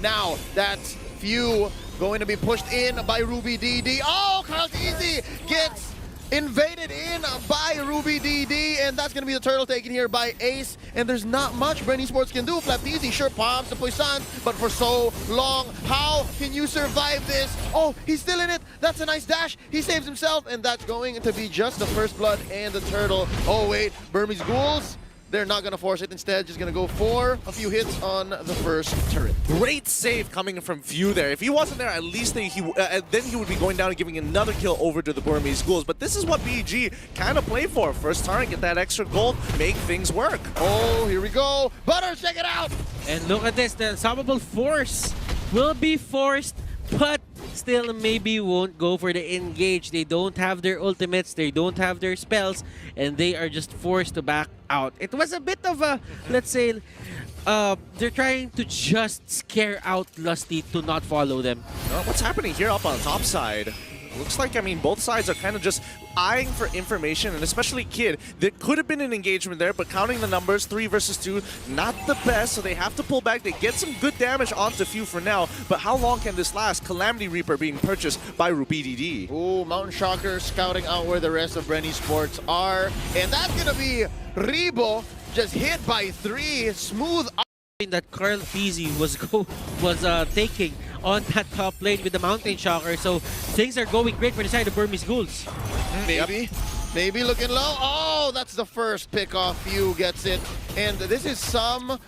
Now that's Few going to be pushed in by Ruby DD. Oh, Easy gets invaded in by Ruby DD, and that's going to be the turtle taken here by Ace. And there's not much Bren Esports can do. Easy sure palms the Poisson, but for so long, how can you survive this? Oh, he's still in it. That's a nice dash. He saves himself, and that's going to be just the first blood and the turtle. Oh wait, Burmese Ghouls. They're not going to force it. Instead, just going to go for a few hits on the first turret. Great save coming from Few there. If he wasn't there, at least then he would be going down and giving another kill over to the Burmese Ghouls. But this is what BG kind of play for. First turret, get that extra gold, make things work. Oh, here we go. Butter, check it out. And look at this. The unstoppable force will be forced, but still maybe won't go for the engage. They don't have their ultimates, they don't have their spells, and they are just forced to back out. It was a bit of a, let's say, they're trying to just scare out Lusty to not follow them. What's happening here up on the top side? Looks like, I mean, both sides are kind of just eyeing for information, and especially Kid. There could have been an engagement there, but counting the numbers, 3 versus 2, not the best, so they have to pull back. They get some good damage onto Few for now, but how long can this last? Calamity Reaper being purchased by Ruby DD. Ooh, Mountain Shocker scouting out where the rest of Bren Esports are, and that's going to be Rebo just hit by 3, smooth that Carl Peasy was taking on that top lane with the Mountain Shocker, so things are going great for the side of Burmese Ghouls. Maybe looking low. Oh, that's the first pick off. Few gets it, and this is some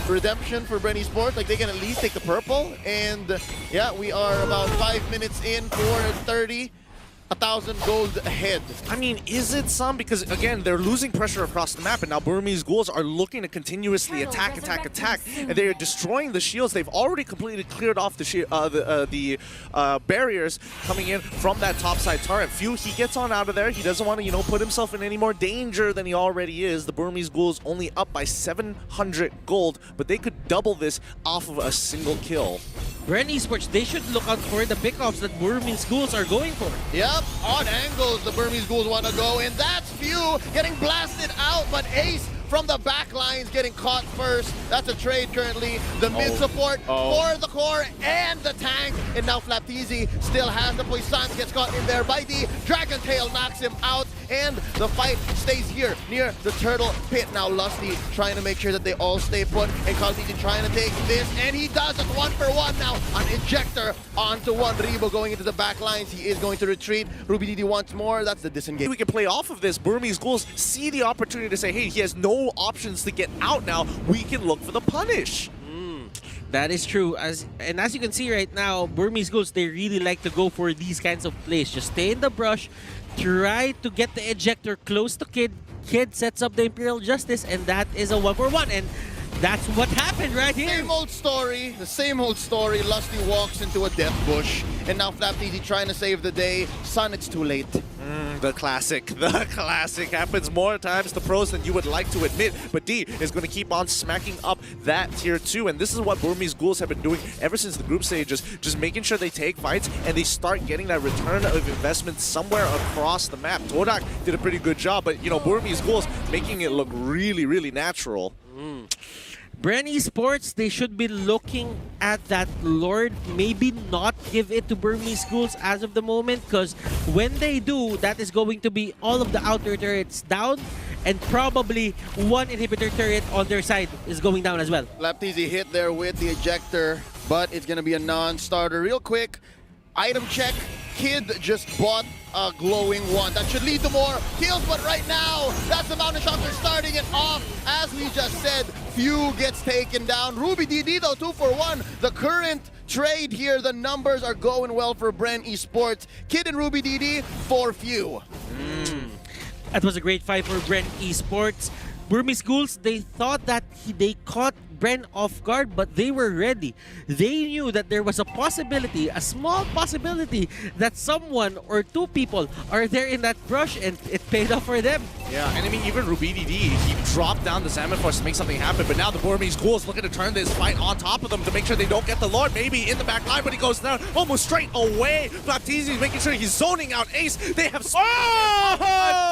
redemption for Bren Esports. Like, they can at least take the purple, and yeah, we are about 5 minutes in for 30. 1,000 gold ahead. I mean, is it some? Because again, they're losing pressure across the map, and now Burmese Ghouls are looking to continuously attack, and they are destroying the shields. They've already completely cleared off the barriers coming in from that topside turret. Few, he gets on out of there. He doesn't want to, put himself in any more danger than he already is. The Burmese Ghouls only up by 700 gold, but they could double this off of a single kill. Bren Esports, they should look out for the pickoffs that Burmese Ghouls are going for. Yep, on angles the Burmese Ghouls want to go, and that's Few getting blasted out, but Ace from the back lines getting caught first. That's a trade currently. The mid support for the core and the tank, and now Flapteezy still has the Poisson, gets caught in there by the Dragon Tail, knocks him out, and the fight stays here near the turtle pit. Now Lusty trying to make sure that they all stay put, and Flapteezy trying to take this, and he does it 1-for-1 now. An ejector onto one. Rebo going into the back lines. He is going to retreat. Ruby DD wants more. That's the disengage. We can play off of this. Burmese Ghouls see the opportunity to say, hey, he has no options to get out now. We can look for the punish. That is true. As you can see right now, Burmese Ghouls, they really like to go for these kinds of plays. Just stay in the brush, try to get the ejector close to Kid. Kid sets up the Imperial Justice, and that is a 1-for-1. And that's what happened right here. Same old story, the same old story. Lusty walks into a death bush, and now Flapteezy trying to save the day. Son, it's too late. The classic happens more times to pros than you would like to admit, but D is going to keep on smacking up that tier 2, and this is what Burmese Ghouls have been doing ever since the group stages, just making sure they take fights and they start getting that return of investment somewhere across the map. Todak did a pretty good job, but Burmese Ghouls making it look really, really natural. Bren Esports, they should be looking at that Lord, maybe not give it to Burmese Ghouls as of the moment, because when they do, that is going to be all of the outer turrets down, and probably one inhibitor turret on their side is going down as well. Flapteezy hit there with the ejector, but it's going to be a non-starter. Real quick, item check. Kid just bought a glowing one. That should lead to more kills, but right now, that's the Mountain Shocker starting it off. As we just said, Few gets taken down. Ruby DD though, 2-for-1. The current trade here, the numbers are going well for Bren Esports. Kid and Ruby DD for Few. That was a great fight for Bren Esports. Burmese Ghouls, they thought that they caught Bren off guard, but they were ready. They knew that there was a possibility, a small possibility, that someone or two people are there in that brush, and it paid off for them. Yeah, and I mean, even Ruby DD, he dropped down the Salmon Force to make something happen, but now the Burmese Ghouls looking to turn this fight on top of them to make sure they don't get the Lord, maybe in the back line, but he goes down almost straight away. Flapteezy making sure he's zoning out Ace. They have a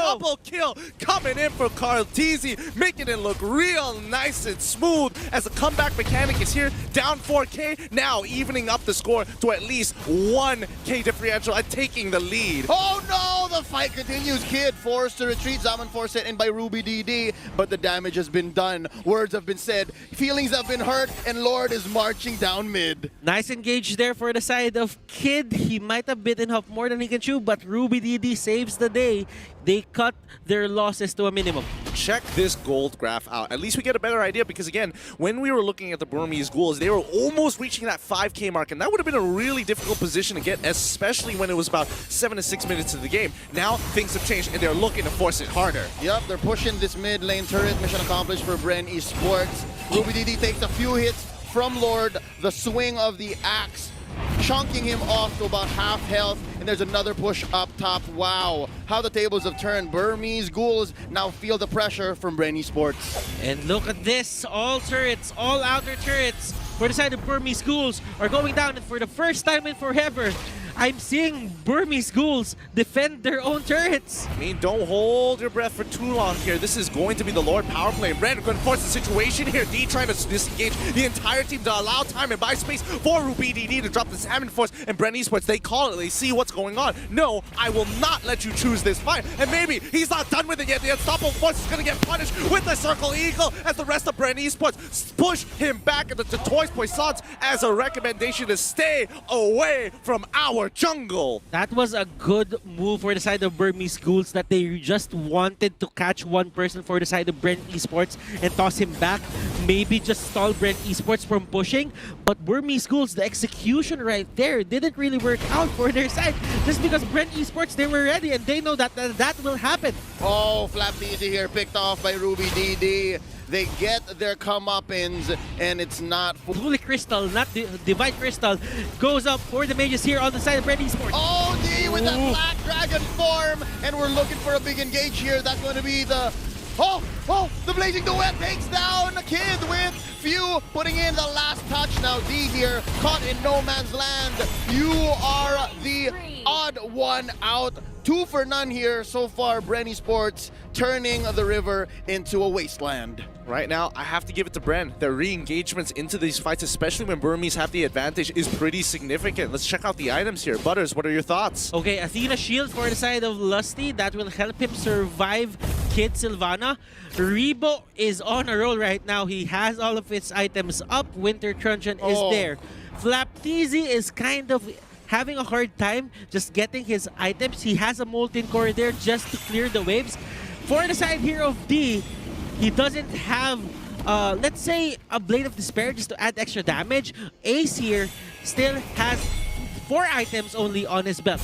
double kill coming in for Carl Teasy, making it look real nice and smooth as as the comeback mechanic is here, down 4K, now evening up the score to at least 1K differential and taking the lead. Oh no, the fight continues. Kid forced to retreat. Zaman forced it in by Ruby DD, but the damage has been done. Words have been said, feelings have been hurt, and Lord is marching down mid. Nice engage there for the side of Kid. He might have bitten off more than he can chew, but Ruby DD saves the day. They cut their losses to a minimum. Check this gold graph out. At least we get a better idea because, again, when we were looking at the Burmese Ghouls, they were almost reaching that 5K mark, and that would have been a really difficult position to get, especially when it was about 7 to 6 minutes of the game. Now, things have changed, and they're looking to force it harder. Yep, they're pushing this mid lane turret. Mission accomplished for Bren Esports. Ruby DD takes a few hits from Lord. The swing of the axe chunking him off to about half health, and there's another push up top. Wow, how the tables have turned. Burmese Ghouls now feel the pressure from Bren Esports. And look at this, all turrets, all outer turrets for the side of Burmese Ghouls are going down, and for the first time in forever, I'm seeing Burmese Ghouls defend their own turrets. I mean, don't hold your breath for too long here. This is going to be the Lord power play. Bren going to force the situation here. D trying to disengage the entire team to allow time and buy space for Ruby DD to drop the Salmon Force. And Bren Esports, they call it. They see what's going on. No, I will not let you choose this fight. And maybe he's not done with it yet. The Unstoppable Force is going to get punished with the Circle Eagle as the rest of Bren Esports push him back into the Toys Poissons as a recommendation to stay away from our jungle. That was a good move for the side of Burmese Ghouls, that they just wanted to catch one person for the side of Bren Esports and toss him back. Maybe just stall Bren Esports from pushing. But Burmese Ghouls, the execution right there didn't really work out for their side. Just because Bren Esports, they were ready and they know that that will happen. Oh, Flap Easy here picked off by Ruby DD. They get their comeuppance, and it's not... Holy Crystal, not Divine Crystal, goes up for the mages here on the side of Bren Esports. Oh, D with the Black Dragon form, and we're looking for a big engage here. That's going to be the... Oh, the Blazing Duet takes down a Kid with Few putting in the last touch. Now D here, caught in no man's land. You are the odd one out. 2 for none here so far. Bren Esports turning the river into a wasteland. Right now, I have to give it to Bren. Their re-engagements into these fights, especially when Burmese have the advantage, is pretty significant. Let's check out the items here. Butters, what are your thoughts? Okay, Athena Shield for the side of Lusty. That will help him survive Kid Sylvana. Rebo is on a roll right now. He has all of his items up. Winter Truncheon is there. Flapteezy is kind of having a hard time just getting his items. He has a Molten Core there just to clear the waves. For the side here of D, he doesn't have, let's say, a Blade of Despair just to add extra damage. Ace here still has 4 items only on his belt.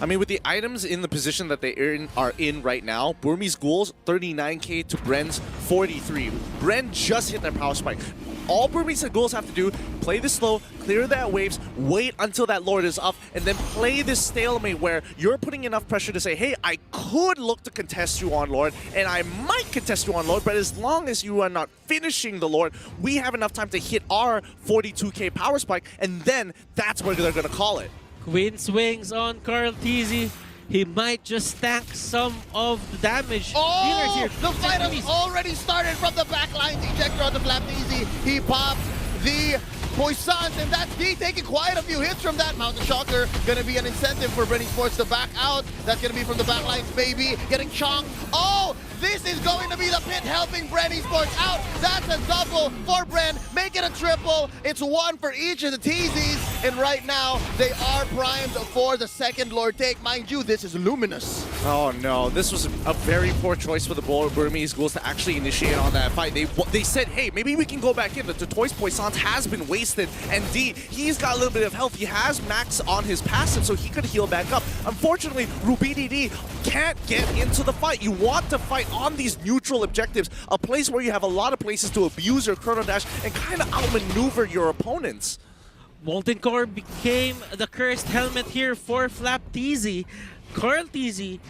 I mean, with the items in the position that they are in right now, Burmese Ghouls, 39k to Bren's 43. Bren just hit their power spike. All Burmese Ghouls have to do, play this slow, clear that waves, wait until that Lord is up, and then play this stalemate where you're putting enough pressure to say, hey, I could look to contest you on Lord, and I might contest you on Lord, but as long as you are not finishing the Lord, we have enough time to hit our 42k power spike, and then that's where they're going to call it. Queen swings on Carl Teasy. He might just tank some of the damage. Oh, here. the fight has already started from the back lines. Ejector on the Flap Easy. He pops the Poissons, and that's D taking quite a few hits from that. Mountain Shocker going to be an incentive for Bren Esports to back out. That's going to be from the back lines, baby. Getting chonked. Oh, this is going to be the pit helping Bren Esports out. That's a double for Bren. Make it a triple. It's 1 for each of the Teasies. And right now, they are primed for the second Lord take. Mind you, this is Luminous. Oh no, this was a very poor choice for the Burmese Ghouls to actually initiate on that fight. They said, hey, maybe we can go back in. The Toys Poissons has been wasted, and D, he's got a little bit of health. He has max on his passive, so he could heal back up. Unfortunately, Ruby DD can't get into the fight. You want to fight on these neutral objectives, a place where you have a lot of places to abuse your Chrono Dash and kind of outmaneuver your opponents. Molten Core became the cursed helmet here for Flap Teasy. Carl Teasy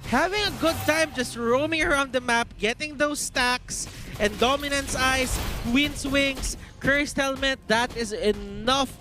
having a good time just roaming around the map, getting those stacks, and Dominance Eyes, Queen Swings, Cursed Helmet. That is enough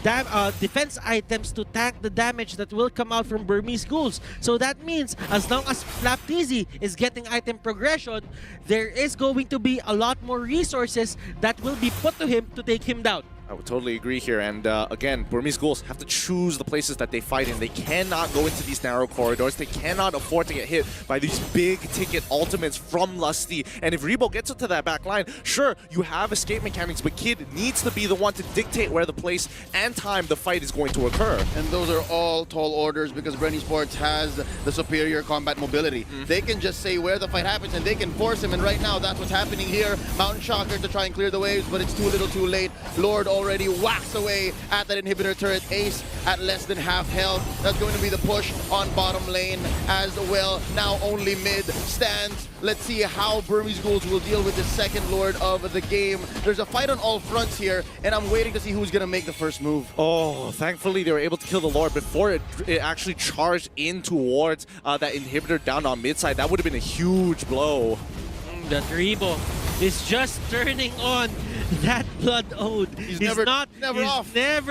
defense items to tank the damage that will come out from Burmese Ghouls. So that means as long as Flapteezy is getting item progression, there is going to be a lot more resources that will be put to him to take him down. I would totally agree here. And again, Burmese Ghouls have to choose the places that they fight in. They cannot go into these narrow corridors. They cannot afford to get hit by these big ticket ultimates from Lusty. And if Rebo gets into that back line, sure, you have escape mechanics, but Kid needs to be the one to dictate where the place and time the fight is going to occur. And those are all tall orders because Bren Esports has the superior combat mobility. They can just say where the fight happens and they can force him. And right now, that's what's happening here. Mountain Shocker to try and clear the waves, but it's too little too late. Lord already whacks away at that inhibitor turret. Ace at less than half health. That's going to be the push on bottom lane as well. Now only mid stands. Let's see how Burmese Ghouls will deal with the second Lord of the game. There's a fight on all fronts here, and I'm waiting to see who's going to make the first move. Oh, thankfully they were able to kill the Lord before it actually charged in towards that inhibitor down on mid side. That would have been a huge blow. That Rebo is just turning on that Blood Ode. He's never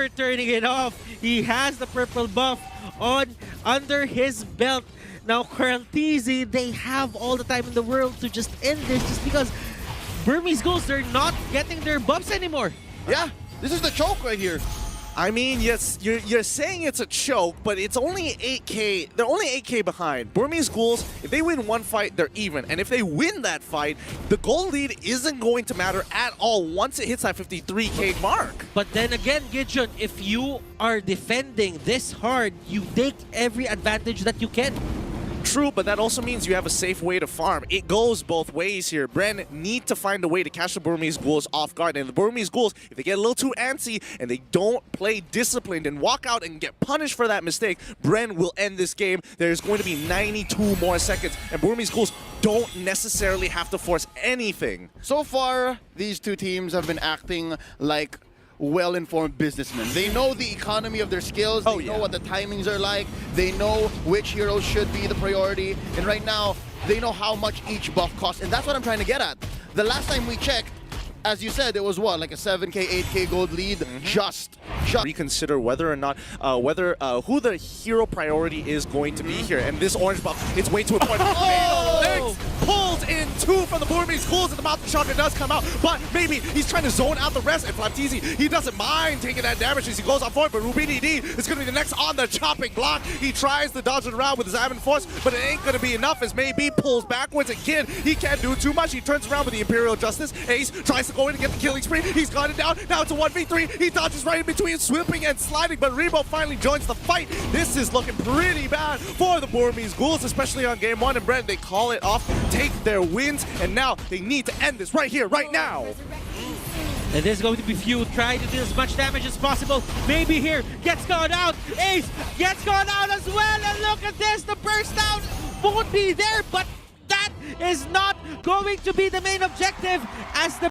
turning it off. He has the purple buff on under his belt. Now Flapteezy, they have all the time in the world to just end this just because Burmese Ghouls, they're not getting their buffs anymore. Yeah, this is the choke right here. I mean, yes, you're saying it's a choke, but it's only 8K. They're only 8K behind. Burmese Ghouls, if they win one fight, they're even. And if they win that fight, the goal lead isn't going to matter at all once it hits that 53K mark. But then again, Gidjon, if you are defending this hard, you take every advantage that you can. True, but that also means you have a safe way to farm. It goes both ways here. Bren need to find a way to catch the Burmese Ghouls off guard. And the Burmese Ghouls, if they get a little too antsy and they don't play disciplined and walk out and get punished for that mistake, Bren will end this game. There's going to be 92 more seconds, and Burmese Ghouls don't necessarily have to force anything. So far, these two teams have been acting like well-informed businessmen. They know the economy of their skills. They know what the timings are like. They know which heroes should be the priority. And right now, they know how much each buff costs. And that's what I'm trying to get at. The last time we checked, as you said, it was what, like a 7K, 8K gold lead? Just. Reconsider whether or not, who the hero priority is going to be here. And this orange buff, it's way too important. Legs pulls in two from the Burmese Ghouls, and the Mountain Shocker does come out. But maybe he's trying to zone out the rest. And Flapteezy, he doesn't mind taking that damage as he goes on forward. But Rubini D is going to be the next on the chopping block. He tries to dodge it around with his Advent Force, but it ain't going to be enough as maybe pulls backwards. And Kid, he can't do too much. He turns around with the Imperial Justice. Ace tries to go in and get the killing spree. He's got it down. Now it's a 1v3. He dodges right in between, swooping and sliding, but Rebo finally joins the fight. This is looking pretty bad for the Burmese Ghouls, especially on game one. And Bren, they call it off, take their wins, and now they need to end this right here, right now. And this is going to be few. Try to do as much damage as possible. Maybe here gets gone out. Ace gets gone out as well. And look at this. The burst down won't be there, but that is not going to be the main objective as the